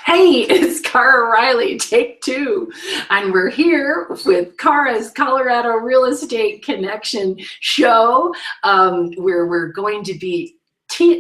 Hey, it's Carra Riley, take two. And we're here with Carra's Colorado Real Estate Connection show, where we're going to be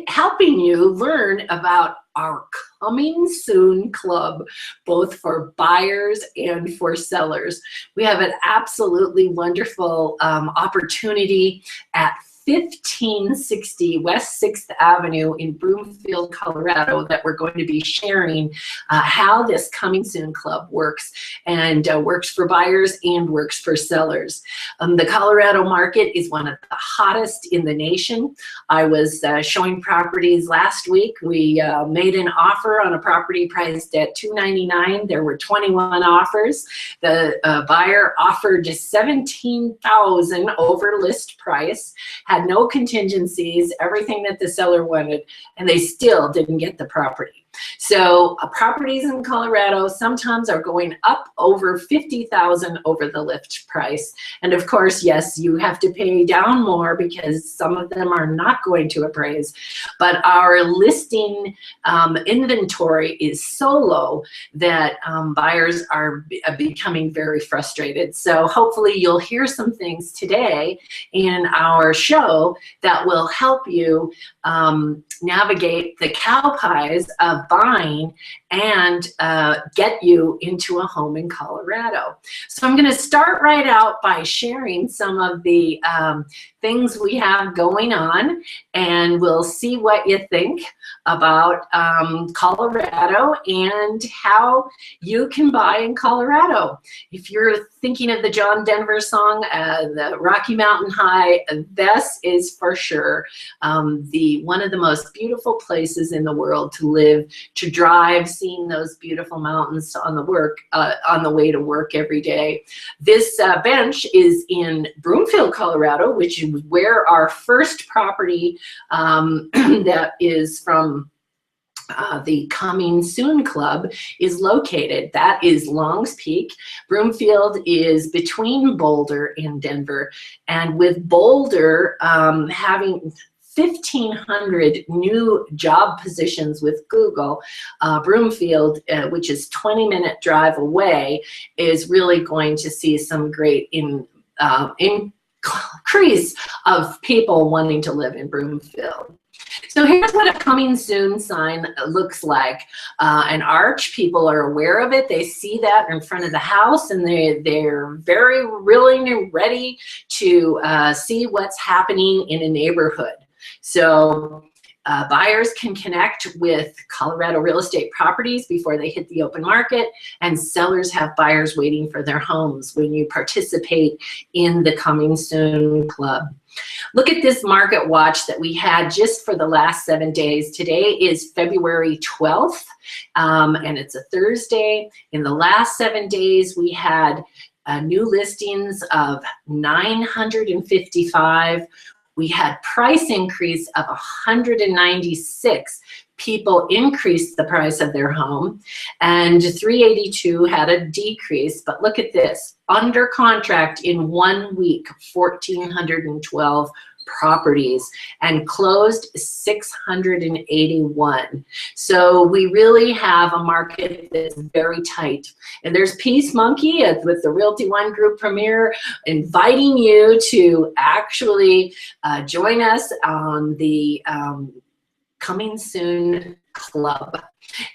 helping you learn about our Coming Soon Club, both for buyers and for sellers. We have an absolutely wonderful opportunity at 1560 West 6th Avenue in Broomfield, Colorado, that we're going to be sharing how this Coming Soon Club works, and works for buyers and works for sellers. The Colorado market is one of the hottest in the nation. I was showing properties last week. We made an offer on a property priced at $299. There were 21 offers. The buyer offered $17,000 over list price, had no contingencies, everything that the seller wanted, and they still didn't get the property. So properties in Colorado sometimes are going up over $50,000 over the list price. And of course, yes, you have to pay down more because some of them are not going to appraise. But our listing inventory is so low that buyers are becoming very frustrated. So hopefully you'll hear some things today in our show that will help you navigate the cow pies of buying and get you into a home in Colorado. So I'm going to start right out by sharing some of the things we have going on, and we'll see what you think about Colorado and how you can buy in Colorado. If you're thinking of the John Denver song, the Rocky Mountain High, this is for sure one of the most beautiful places in the world to live, to drive, seeing those beautiful mountains on the way to work every day. This bench is in Broomfield, Colorado, which is where our first property that is from the Coming Soon Club is located. That is Longs Peak. Broomfield is between Boulder and Denver, and with Boulder having 1,500 new job positions with Google, Broomfield, which is 20-minute drive away, is really going to see some great increase of people wanting to live in Broomfield. So here's what a Coming Soon sign looks like. An arch, people are aware of it. They see that in front of the house, and they're very willing and ready to see what's happening in a neighborhood. So buyers can connect with Colorado real estate properties before they hit the open market, and sellers have buyers waiting for their homes when you participate in the Coming Soon Club. Look at this market watch that we had just for the last 7 days. Today is February 12th, and it's a Thursday. In the last 7 days, we had new listings of 955. We had price increase of 196. People increased the price of their home, and 382 had a decrease. But look at this, under contract in 1 week, 1,412 properties, and closed 681. So we really have a market that's very tight. And there's Peace Monkey with the Realty One Group Premier inviting you to actually join us on the Coming Soon Club.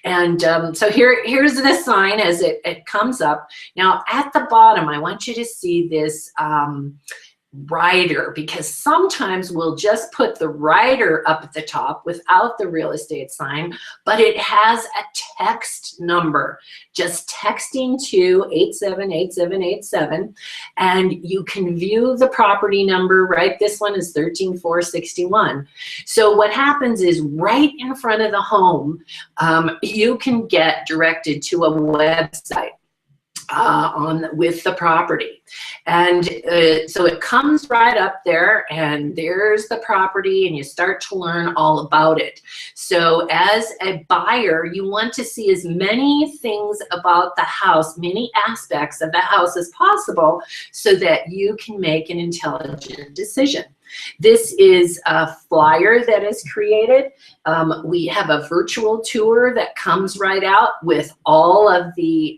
And so here's the sign as it comes up. Now at the bottom, I want you to see this rider, because sometimes we'll just put the rider up at the top without the real estate sign, but it has a text number. Just texting to 878787, and you can view the property number, right? This one is 13461. So what happens is right in front of the home, you can get directed to a website with the property. And so it comes right up there, and there's the property, and you start to learn all about it. So as a buyer, you want to see as many things about the house, many aspects of the house as possible, so that you can make an intelligent decision. This is a flyer that is created. We have a virtual tour that comes right out with all of the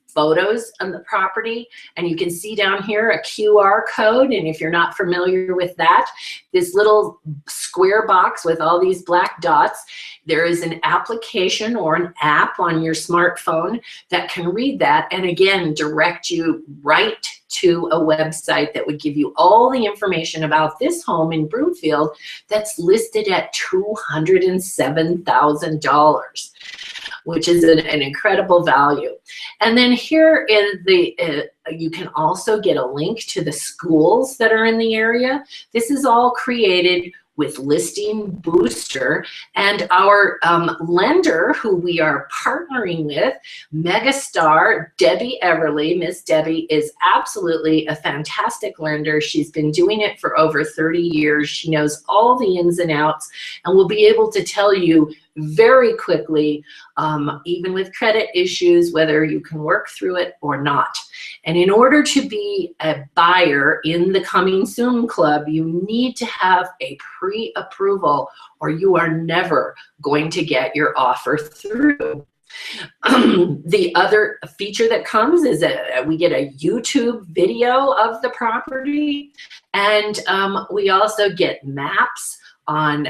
photos on the property, and you can see down here a QR code, and if you're not familiar with that, this little square box with all these black dots, there is an application or an app on your smartphone that can read that and again direct you right to a website that would give you all the information about this home in Broomfield that's listed at $207,000. Which is an incredible value. And then here in the, you can also get a link to the schools that are in the area. This is all created with Listing Booster, and our lender who we are partnering with, Megastar Debbie Everly. Miss Debbie is absolutely a fantastic lender. She's been doing it for over 30 years. She knows all the ins and outs and will be able to tell you very quickly, even with credit issues, whether you can work through it or not. And in order to be a buyer in the Coming Soon Club, you need to have a pre-approval or you are never going to get your offer through. The other feature that comes is that we get a YouTube video of the property, and we also get maps on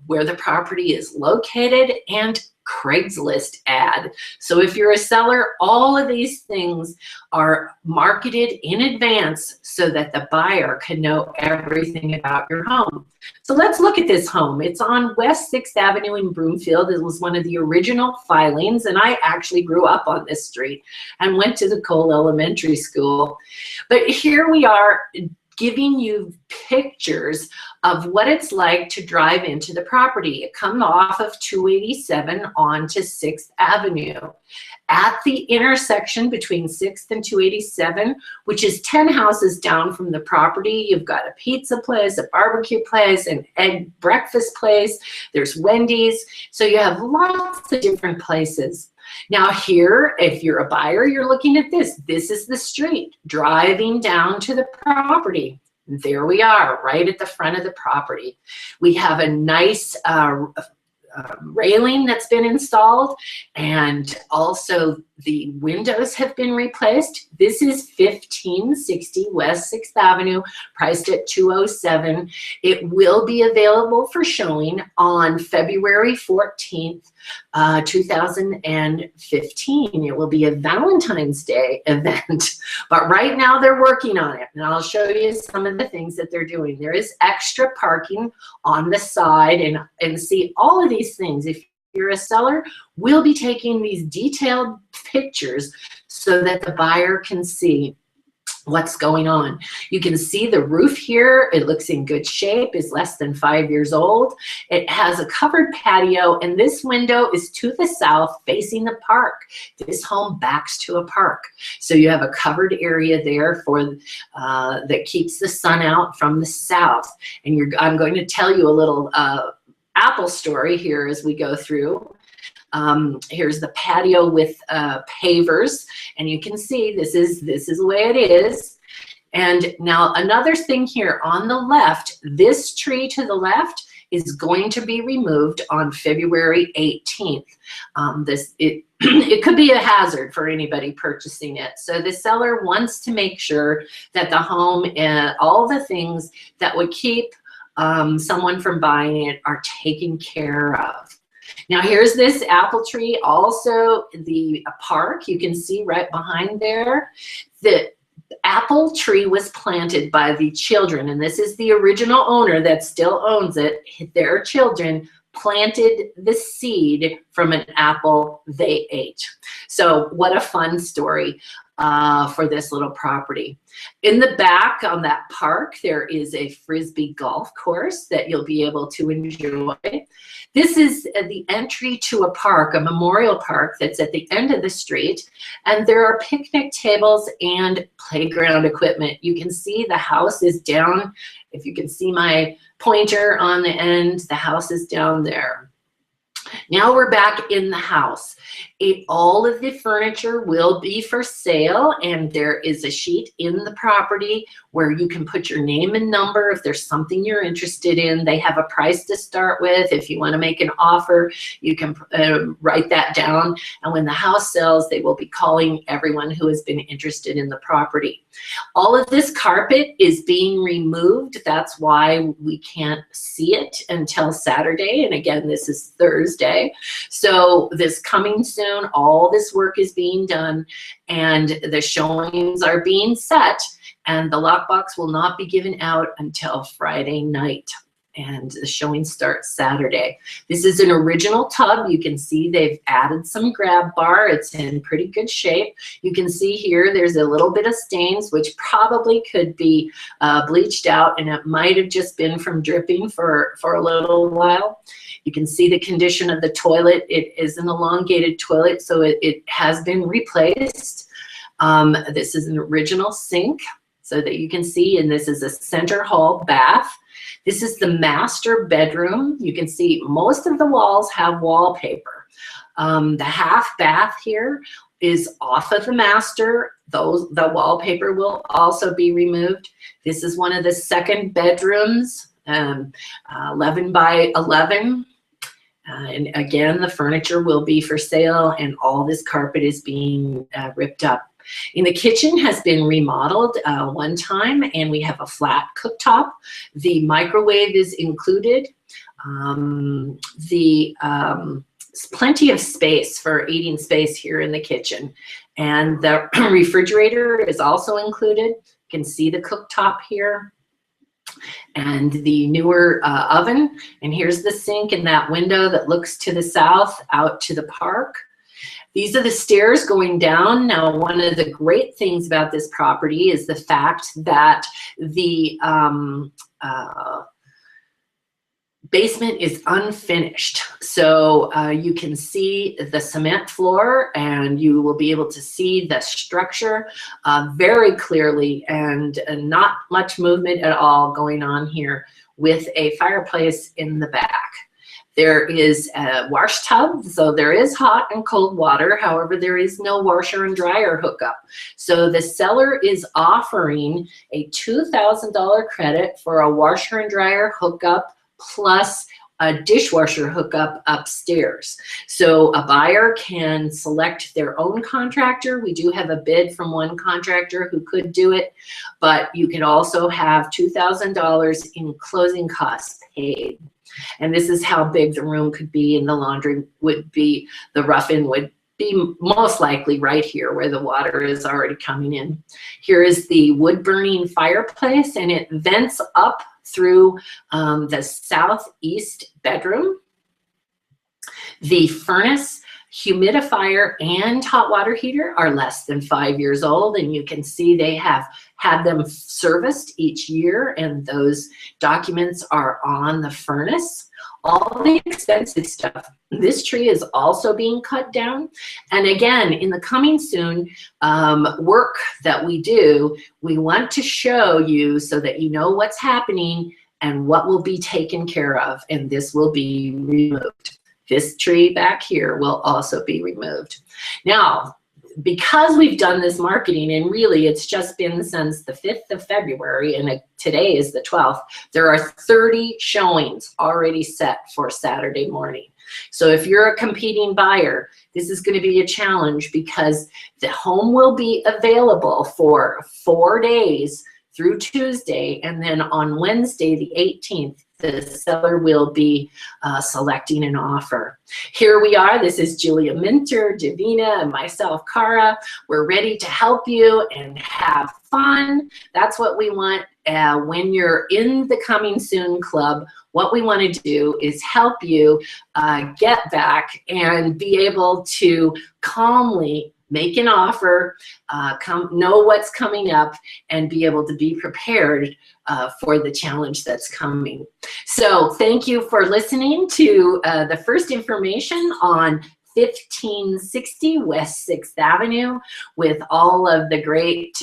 where the property is located and Craigslist ad. So if you're a seller, all of these things are marketed in advance so that the buyer can know everything about your home. So let's look at this home. It's on West 6th Avenue in Broomfield. It was one of the original filings, and I actually grew up on this street and went to the Cole Elementary School. But here we are giving you pictures of what it's like to drive into the property. It comes off of 287 onto 6th Avenue. At the intersection between 6th and 287, which is 10 houses down from the property, you've got a pizza place, a barbecue place, an egg breakfast place, there's Wendy's. So you have lots of different places. Now here, if you're a buyer, you're looking at this. This is the street driving down to the property. There we are, right at the front of the property. We have a nice railing that's been installed, and also the windows have been replaced. This is 1560 West 6th Avenue, priced at $207,000. It will be available for showing on February 14th, 2015. It will be a Valentine's Day event, but right now they're working on it, and I'll show you some of the things that they're doing. There is extra parking on the side, and see all of these things. If you're a seller, we'll be taking these detailed pictures so that the buyer can see what's going on. You can see the roof here. It looks in good shape. It's less than 5 years old. It has a covered patio, and this window is to the south facing the park. This home backs to a park. So you have a covered area there for that keeps the sun out from the south. And I'm going to tell you a little apple story here as we go through. Here's the patio with pavers, and you can see this is the way it is. And now another thing here on the left, this tree to the left is going to be removed on February 18th. It could be a hazard for anybody purchasing it. So the seller wants to make sure that the home and all the things that would keep someone from buying it are taken care of. Now here's this apple tree, also the park. You can see right behind there. The apple tree was planted by the children, and this is the original owner that still owns it. Their children planted the seed from an apple they ate. So what a fun story for this little property. In the back on that park, there is a Frisbee golf course that you'll be able to enjoy. This is the entry to a park, a memorial park that's at the end of the street, and there are picnic tables and playground equipment. You can see the house is down. If you can see my pointer on the end, the house is down there. Now we're back in the house. All of the furniture will be for sale, and there is a sheet in the property where where you can put your name and number if there's something you're interested in. They have a price to start with. If you want to make an offer, you can write that down. And when the house sells, they will be calling everyone who has been interested in the property. All of this carpet is being removed. That's why we can't see it until Saturday. And again, this is Thursday. So this coming soon, all this work is being done and the showings are being set, and the lockbox will not be given out until Friday night. And the showing starts Saturday. This is an original tub. You can see they've added some grab bar. It's in pretty good shape. You can see here there's a little bit of stains, which probably could be bleached out, and it might have just been from dripping for a little while. You can see the condition of the toilet. It is an elongated toilet, so it has been replaced. This is an original sink, so that you can see, and this is a center hall bath. This is the master bedroom. You can see most of the walls have wallpaper. The half bath here is off of the master. The wallpaper will also be removed. This is one of the second bedrooms, 11 by 11. And again, the furniture will be for sale, and all this carpet is being ripped up. In the kitchen has been remodeled one time, and we have a flat cooktop. The microwave is included. Plenty of space for eating space here in the kitchen. And the refrigerator is also included. You can see the cooktop here. And the newer oven. And here's the sink in that window that looks to the south out to the park. These are the stairs going down. Now, one of the great things about this property is the fact that the basement is unfinished. So you can see the cement floor, and you will be able to see the structure very clearly, and not much movement at all going on here, with a fireplace in the back. There is a wash tub, so there is hot and cold water. However, there is no washer and dryer hookup. So the seller is offering a $2,000 credit for a washer and dryer hookup plus a dishwasher hookup upstairs. So a buyer can select their own contractor. We do have a bid from one contractor who could do it, but you can also have $2,000 in closing costs paid. And this is how big the room could be, and the laundry would be, the rough-in would be most likely right here where the water is already coming in. Here is the wood-burning fireplace, and it vents up through the southeast bedroom. The furnace, humidifier, and hot water heater are less than 5 years old, and you can see they have had them serviced each year, and those documents are on the furnace. All the expensive stuff. This tree is also being cut down. And again, in the coming soon work that we do, we want to show you so that you know what's happening and what will be taken care of, and this will be removed. This tree back here will also be removed. Now, because we've done this marketing, and really it's just been since the 5th of February, and today is the 12th, there are 30 showings already set for Saturday morning. So if you're a competing buyer, this is going to be a challenge, because the home will be available for 4 days through Tuesday, and then on Wednesday, the 18th, the seller will be selecting an offer. Here we are. This is Julia Minter, Davina, and myself, Carra. We're ready to help you and have fun. That's what we want when you're in the Coming Soon Club. What we want to do is help you get back and be able to calmly make an offer, know what's coming up, and be able to be prepared for the challenge that's coming. So thank you for listening to the first information on 1560 West 6th Avenue with all of the great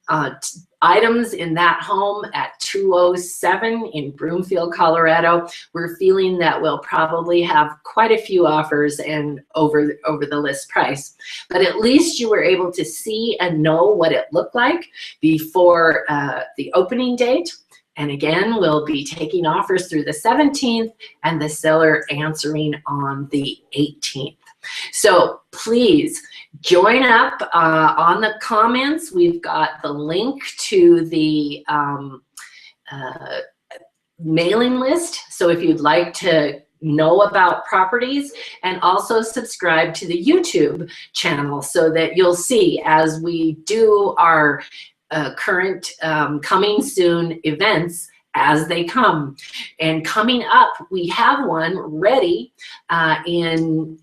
items in that home at 207 in Broomfield, Colorado. We're feeling that we'll probably have quite a few offers and over the list price. But at least you were able to see and know what it looked like before the opening date. And again, we'll be taking offers through the 17th and the seller answering on the 18th. So please join up on the comments. We've got the link to the mailing list. So if you'd like to know about properties, and also subscribe to the YouTube channel so that you'll see as we do our current coming soon events as they come. And coming up, we have one ready in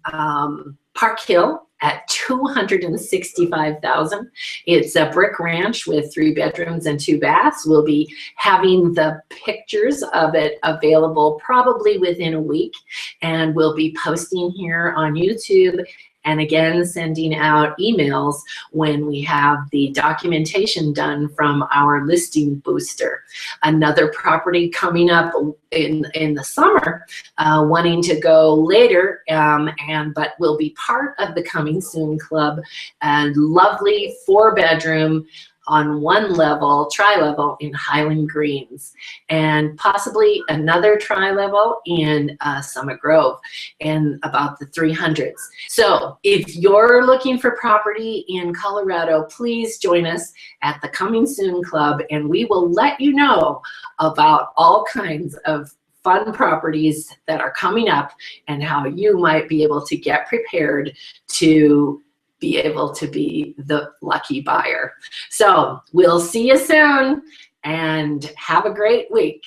Park Hill at $265,000. It's a brick ranch with 3 bedrooms and 2 baths. We'll be having the pictures of it available probably within a week, and we'll be posting here on YouTube, and again sending out emails when we have the documentation done from our listing booster. Another property coming up in the summer, wanting to go later, but will be part of the Coming Soon Club. A lovely 4-bedroom on 1 level, tri-level in Highland Greens, and possibly another tri-level in Summit Grove in about the 300s. So if you're looking for property in Colorado, please join us at the Coming Soon Club, and we will let you know about all kinds of fun properties that are coming up and how you might be able to get prepared to be able to be the lucky buyer. So we'll see you soon, and have a great week.